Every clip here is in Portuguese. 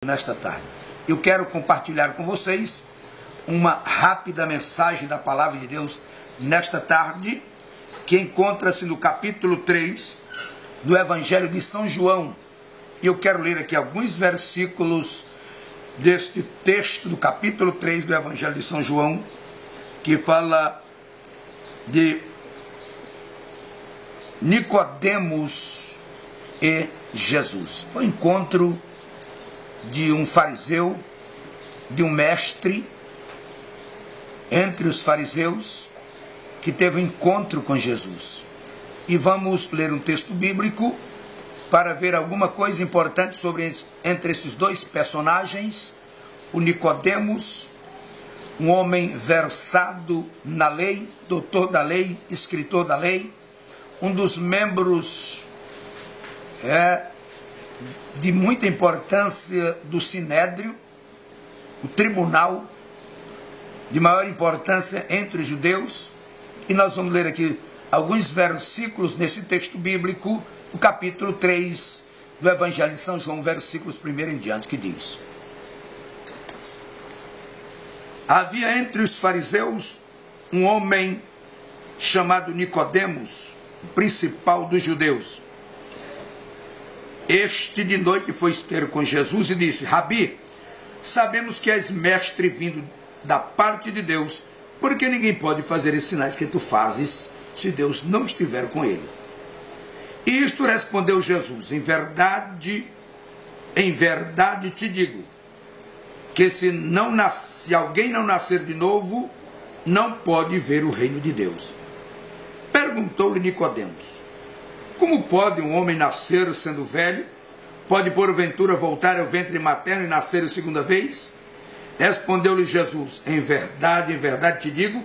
Nesta tarde, eu quero compartilhar com vocês uma rápida mensagem da Palavra de Deus nesta tarde, que encontra-se no capítulo 3 do Evangelho de São João. E eu quero ler aqui alguns versículos deste texto do capítulo 3 do Evangelho de São João, que fala de Nicodemos e Jesus. O encontro de um fariseu, de um mestre entre os fariseus, que teve um encontro com Jesus. E vamos ler um texto bíblico para ver alguma coisa importante entre esses dois personagens. O Nicodemos, um homem versado na lei, doutor da lei, escritor da lei, um dos membros de muita importância do Sinédrio, o tribunal de maior importância entre os judeus. E nós vamos ler aqui alguns versículos nesse texto bíblico, o capítulo 3 do Evangelho de São João, versículos 1 em diante, que diz: Havia entre os fariseus um homem chamado Nicodemos, o principal dos judeus. Este de noite foi ter com Jesus e disse: Rabi, sabemos que és mestre vindo da parte de Deus, porque ninguém pode fazer esses sinais que tu fazes se Deus não estiver com ele. E isto respondeu Jesus: em verdade te digo, que se alguém não nascer de novo, não pode ver o reino de Deus. Perguntou-lhe Nicodemos: como pode um homem nascer sendo velho? Pode porventura voltar ao ventre materno e nascer a segunda vez? Respondeu-lhe Jesus: em verdade te digo,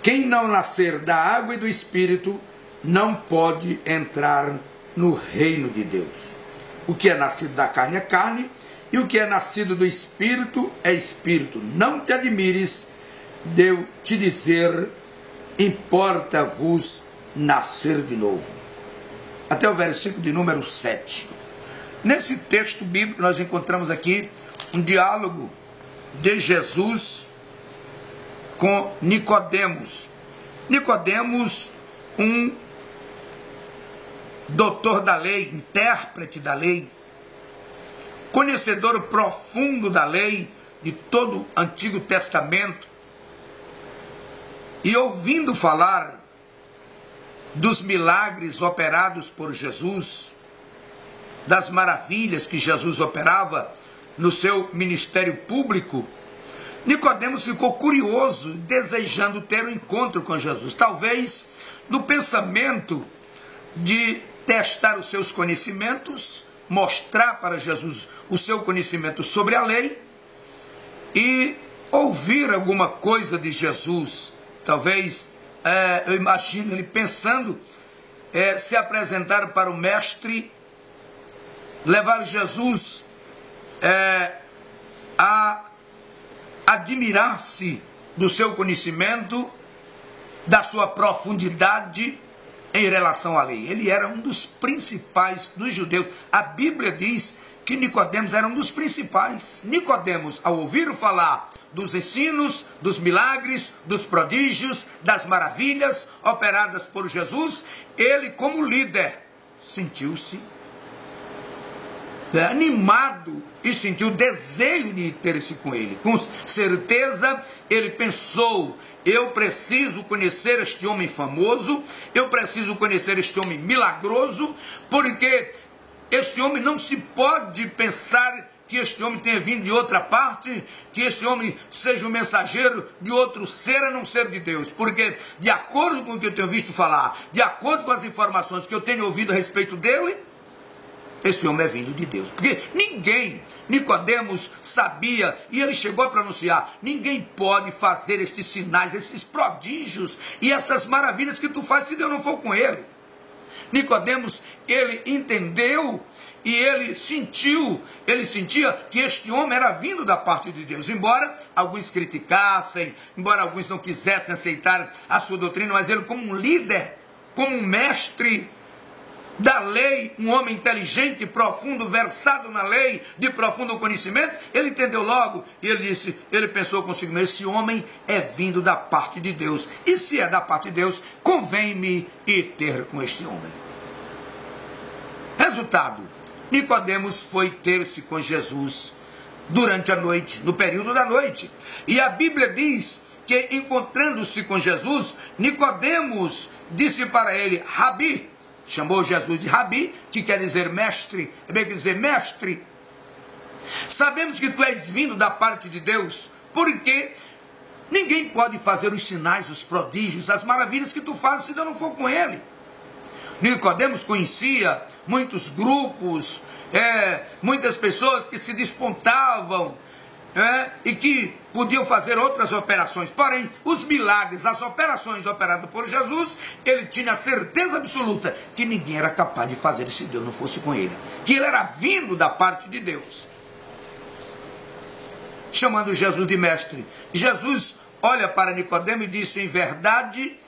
quem não nascer da água e do Espírito não pode entrar no reino de Deus. O que é nascido da carne é carne, e o que é nascido do Espírito é Espírito. Não te admires de eu te dizer, importa-vos nascer de novo. Até o versículo de número 7. Nesse texto bíblico nós encontramos aqui um diálogo de Jesus com Nicodemos. Nicodemos, um doutor da lei, intérprete da lei, conhecedor profundo da lei, de todo o Antigo Testamento, e ouvindo falar dos milagres operados por Jesus, das maravilhas que Jesus operava no seu ministério público, Nicodemos ficou curioso, desejando ter um encontro com Jesus. Talvez no pensamento de testar os seus conhecimentos, mostrar para Jesus o seu conhecimento sobre a lei e ouvir alguma coisa de Jesus. Talvez eu imagino ele pensando se apresentar para o mestre, levar Jesus a admirar-se do seu conhecimento, da sua profundidade em relação à lei. Ele era um dos principais dos judeus. A Bíblia diz que Nicodemos era um dos principais. Nicodemos, ao ouvir falar dos ensinos, dos milagres, dos prodígios, das maravilhas operadas por Jesus, ele, como líder, sentiu-se animado e sentiu desejo de ter-se com ele. Com certeza ele pensou: eu preciso conhecer este homem famoso, eu preciso conhecer este homem milagroso, porque este homem não se pode pensar que este homem tenha vindo de outra parte, que este homem seja um mensageiro de outro ser a não ser de Deus. Porque, de acordo com o que eu tenho visto falar, de acordo com as informações que eu tenho ouvido a respeito dele, esse homem é vindo de Deus. Porque Nicodemos sabia, e ele chegou a pronunciar: ninguém pode fazer estes sinais, esses prodígios e essas maravilhas que tu fazes se Deus não for com ele. Nicodemos, ele entendeu e ele sentia que este homem era vindo da parte de Deus. Embora alguns criticassem, embora alguns não quisessem aceitar a sua doutrina, mas ele, como um líder, como um mestre, da lei, um homem inteligente, profundo, versado na lei, de profundo conhecimento, ele entendeu logo, e ele pensou consigo mesmo, esse homem é vindo da parte de Deus, e se é da parte de Deus, convém-me ir ter com este homem. Resultado, Nicodemos foi ter-se com Jesus durante a noite, no período da noite, e a Bíblia diz que, encontrando-se com Jesus, Nicodemos disse para ele, Rabi, chamou Jesus de Rabi, que quer dizer mestre, quer dizer mestre. Sabemos que tu és vindo da parte de Deus, porque ninguém pode fazer os sinais, os prodígios, as maravilhas que tu fazes se eu não for com ele. Nicodemos conhecia muitos grupos, muitas pessoas que se despontavam, e que podiam fazer outras operações. Porém, os milagres, as operações operadas por Jesus, ele tinha a certeza absoluta que ninguém era capaz de fazer se Deus não fosse com ele. Que ele era vindo da parte de Deus. Chamando Jesus de mestre, Jesus olha para Nicodemo e disse, em verdade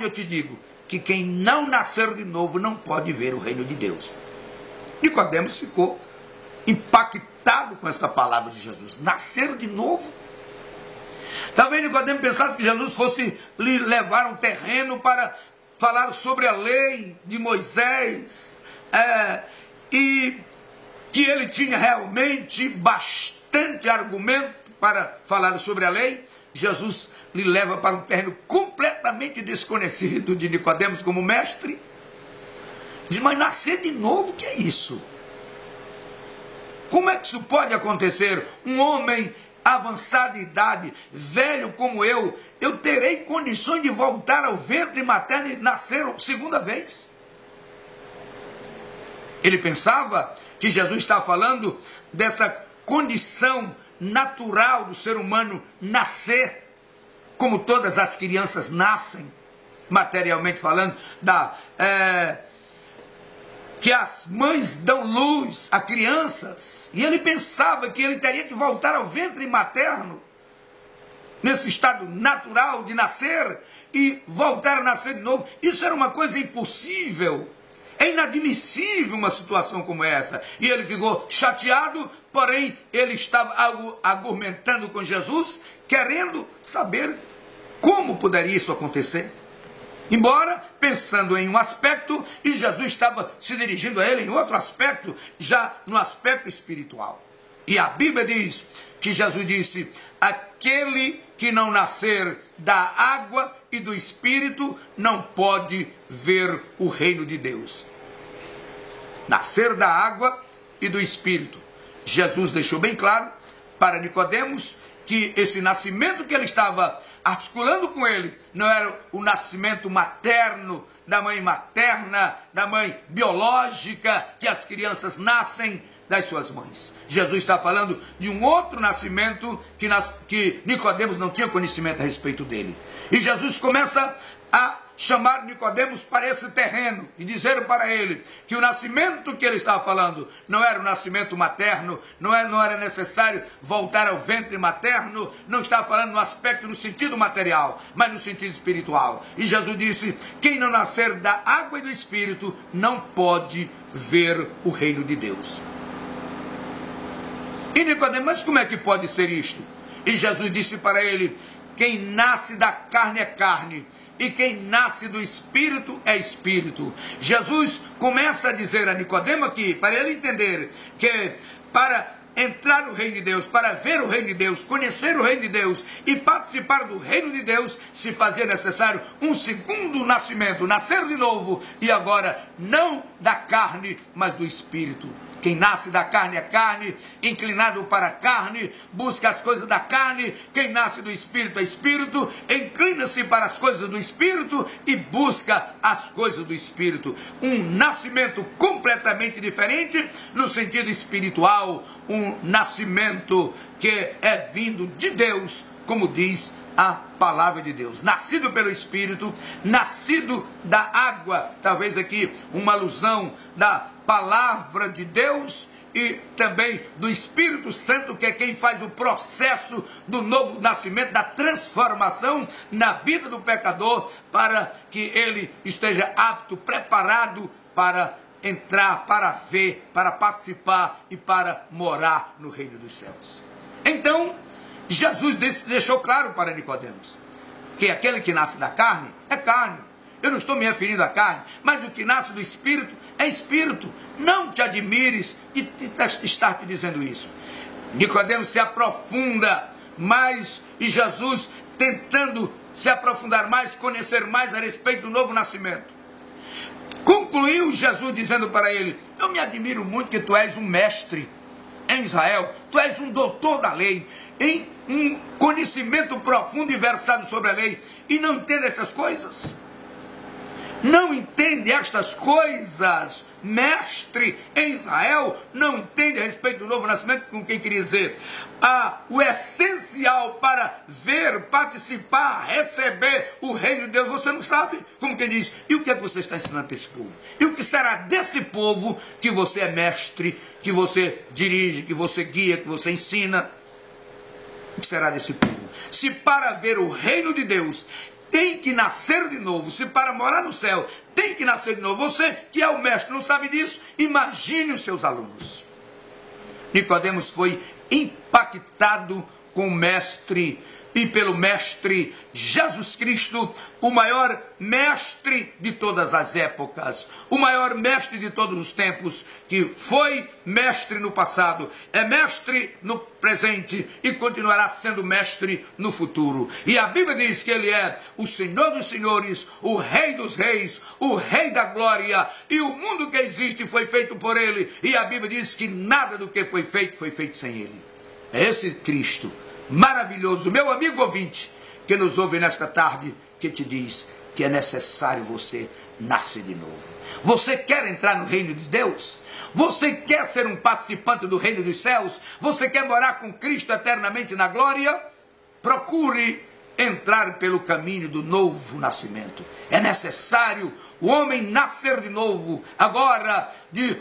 eu te digo, que quem não nascer de novo não pode ver o reino de Deus. Nicodemos ficou impactado com esta palavra de Jesus. Nascer de novo? Talvez Nicodemo pensasse que Jesus fosse lhe levar um terreno para falar sobre a lei de Moisés, e que ele tinha realmente bastante argumento para falar sobre a lei. Jesus lhe leva para um terreno completamente desconhecido de Nicodemos como mestre. Diz, mas nascer de novo, o que é isso? Como é que isso pode acontecer? Um homem avançado de idade, velho como eu terei condições de voltar ao ventre materno e nascer segunda vez? Ele pensava que Jesus estava falando dessa condição natural do ser humano nascer, como todas as crianças nascem, materialmente falando, que as mães dão luz a crianças, e ele pensava que ele teria que voltar ao ventre materno, nesse estado natural de nascer, e voltar a nascer de novo. Isso era uma coisa impossível, é inadmissível uma situação como essa. E ele ficou chateado, porém ele estava argumentando com Jesus, querendo saber como poderia isso acontecer. Embora pensando em um aspecto, e Jesus estava se dirigindo a ele em outro aspecto, já no aspecto espiritual. E a Bíblia diz que Jesus disse, aquele que não nascer da água e do Espírito não pode ver o reino de Deus. Nascer da água e do Espírito. Jesus deixou bem claro para Nicodemos que esse nascimento que ele estava articulando com ele, não era o nascimento materno, da mãe materna, da mãe biológica, que as crianças nascem das suas mães. Jesus está falando de um outro nascimento que Nicodemos não tinha conhecimento a respeito dele. E Jesus começa a chamar Nicodemos para esse terreno e dizer para ele que o nascimento que ele estava falando não era o nascimento materno, não era necessário voltar ao ventre materno, não estava falando no aspecto, no sentido material, mas no sentido espiritual. E Jesus disse, quem não nascer da água e do Espírito não pode ver o reino de Deus. E Nicodemos, mas como é que pode ser isto? E Jesus disse para ele, quem nasce da carne é carne, e quem nasce do Espírito é Espírito. Jesus começa a dizer a Nicodemo aqui, para ele entender que para entrar no reino de Deus, para ver o reino de Deus, conhecer o reino de Deus e participar do reino de Deus, se fazia necessário um segundo nascimento, nascer de novo, e agora não da carne, mas do Espírito. Quem nasce da carne é carne, inclinado para a carne, busca as coisas da carne. Quem nasce do Espírito é Espírito, inclina-se para as coisas do Espírito e busca as coisas do Espírito. Um nascimento completamente diferente no sentido espiritual, um nascimento que é vindo de Deus, como diz a palavra de Deus. Nascido pelo Espírito, nascido da água, talvez aqui uma alusão da palavra de Deus e também do Espírito Santo, que é quem faz o processo do novo nascimento, da transformação na vida do pecador, para que ele esteja apto, preparado para entrar, para ver, para participar e para morar no reino dos céus. Então, Jesus deixou claro para Nicodemos que aquele que nasce da carne é carne. Eu não estou me referindo à carne, mas o que nasce do Espírito é Espírito. Não te admires de estar te dizendo isso. Nicodemos se aprofunda mais e Jesus tentando se aprofundar mais, conhecer mais a respeito do novo nascimento. Concluiu Jesus dizendo para ele: eu me admiro muito que tu és um mestre em Israel, tu és um doutor da lei, em um conhecimento profundo e versado sobre a lei, e não entende essas coisas? Não entende estas coisas, mestre em Israel, não entende a respeito do novo nascimento, com quem queria dizer o essencial para ver, participar, receber o reino de Deus, você não sabe, como quem diz, e o que é que você está ensinando para esse povo? E o que será desse povo que você é mestre, que você dirige, que você guia, que você ensina? O que será desse povo? Se para ver o reino de Deus tem que nascer de novo, se para morar no céu tem que nascer de novo, você que é o mestre não sabe disso, imagine os seus alunos. Nicodemos foi impactado com o mestre e pelo mestre Jesus Cristo, o maior mestre de todas as épocas, o maior mestre de todos os tempos, que foi mestre no passado, é mestre no presente e continuará sendo mestre no futuro. E a Bíblia diz que ele é o Senhor dos senhores, o Rei dos reis, o Rei da glória, e o mundo que existe foi feito por ele, e a Bíblia diz que nada do que foi feito sem ele. É esse Cristo maravilhoso, meu amigo ouvinte, que nos ouve nesta tarde, que te diz que é necessário você nascer de novo. Você quer entrar no reino de Deus? Você quer ser um participante do reino dos céus? Você quer morar com Cristo eternamente na glória? Procure entrar pelo caminho do novo nascimento. É necessário o homem nascer de novo, agora de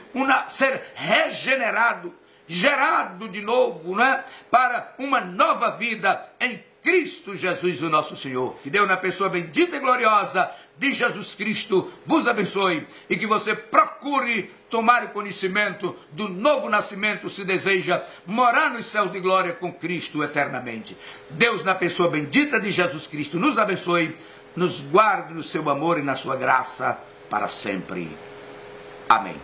ser regenerado, gerado de novo, né? Para uma nova vida em Cristo Jesus, o nosso Senhor. Que Deus, na pessoa bendita e gloriosa de Jesus Cristo, vos abençoe e que você procure tomar o conhecimento do novo nascimento, se deseja morar nos céus de glória com Cristo eternamente. Deus, na pessoa bendita de Jesus Cristo, nos abençoe, nos guarde no seu amor e na sua graça para sempre. Amém.